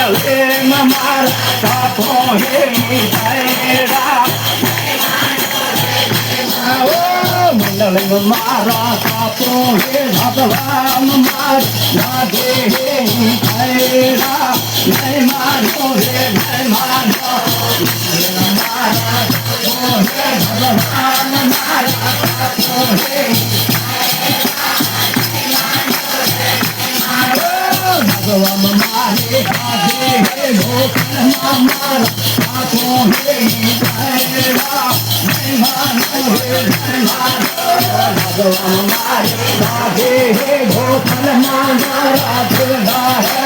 મંડલે મારા સાપો હે મીઠાઈડા મંડલે મારા સાપો હે ભગવાન માર રાધે હે મીઠાઈડા નહીં માનો હે નહીં માનો મારા સાપો હે ભગવાન મારા સાપો હે ભગવાન મારે રાધે હે ગોકુળમાં મારા સાપો હે મીઠાઈડા નહીં માનો હે નહીં માનો ભગવાન મારે રાધે હે ગોકુળમાં મારા દિલડા હે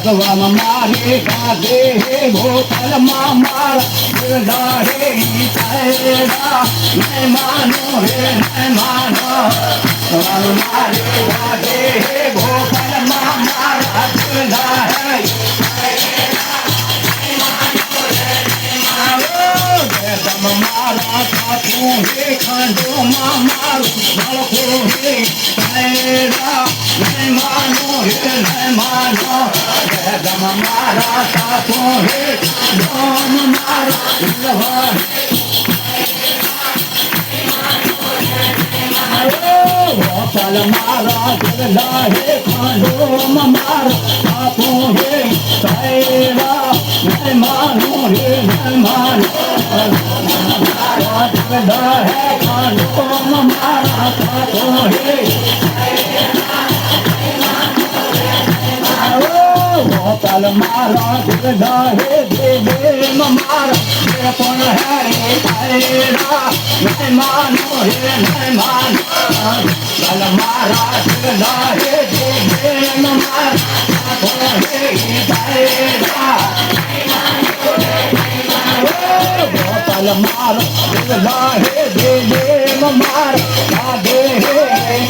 ભગવાન મારે રાધે હે ગોકુળમાં મારા દિલડા હે મીઠાઈડા નહીં માનો હે નહીં માનો ભગવાન મારે રાધે હે ગોકુળમાં મારા દિલડા હે મારા સાપો હે ખાંડોમાં મારું ભળકો હે કાયડા નહીં માનો હે નહીં માનો મારા સાપો હે ખાંડોમ મારા દિલવા ગોપાલ મારા દિલડા હે ખાંડોમ મારા સાપો હે કાયડા નહીં માનો હે નહીં માનો મારા દિલડા હે ખાંડોમ મારા સાપો હે ગોપાલ મારા દિલડા હે દેવ મારા પણ હે કાયડા નહીં માનો હે નહીં માનો ગોપાલ મારા દિલડા હે દેવ મારા સાપો હે કાયડા ગોપાલ મારા દિલડા હે દેવ મારા રાધે હે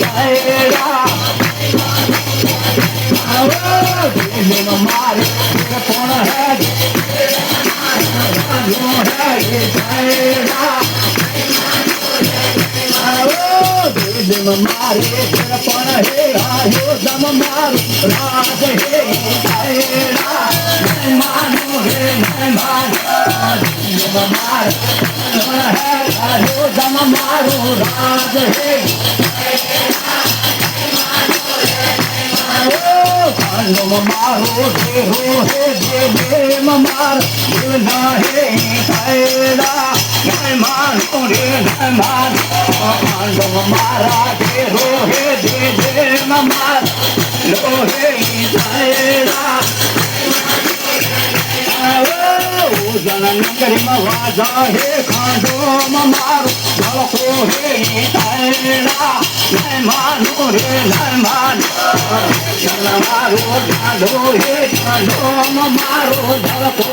કાયડા દેવ મારે પણ હે દેવ મારે પણ હે આયો દમ મારું રાજ હે કાયડા નહીં માનો હે નહીં માનો દેવ મારે પણ હે આયો દમ મારું રાજ હે ખાંડોમ મારો દેહો હે દેવ મારા દિલડા હે કાયડા નહીં માનો રે નહીં માનો ખાંડોમ મારા દેહો હે દેવ મારા લો હે કાયડા જનનગરીમાં વાજા હે ખાંડોમ મારો ભળકો હે કાયડા નહીં માનો રે નહીં માનો મારો ડાંડો હે ખાંડોમ મારો ભળકો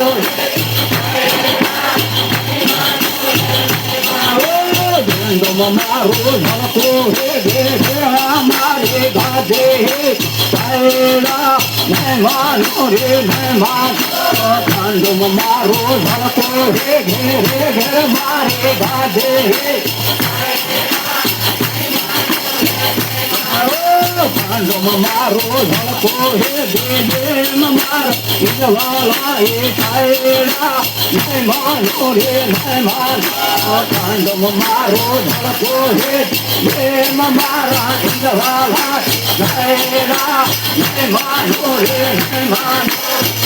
ડાંડોમ મારો ભળકો હે દેવરા મારે ગાધે હે કાયડા નહીં માનો રે નહીં માનો ખાંડોમ મારો ભળકો હે ઘેર મારે ગાધે હે ખાંડોમ મારો ભળકો હે દેવ મારા દિલવાલા હે કાયડા નહીં માનો રે નહીં માનો ખાંડોમ મારો ભળકો હે દેવ મારા દિલવાલા કાયડા નહીં માનો રે નહીં માનો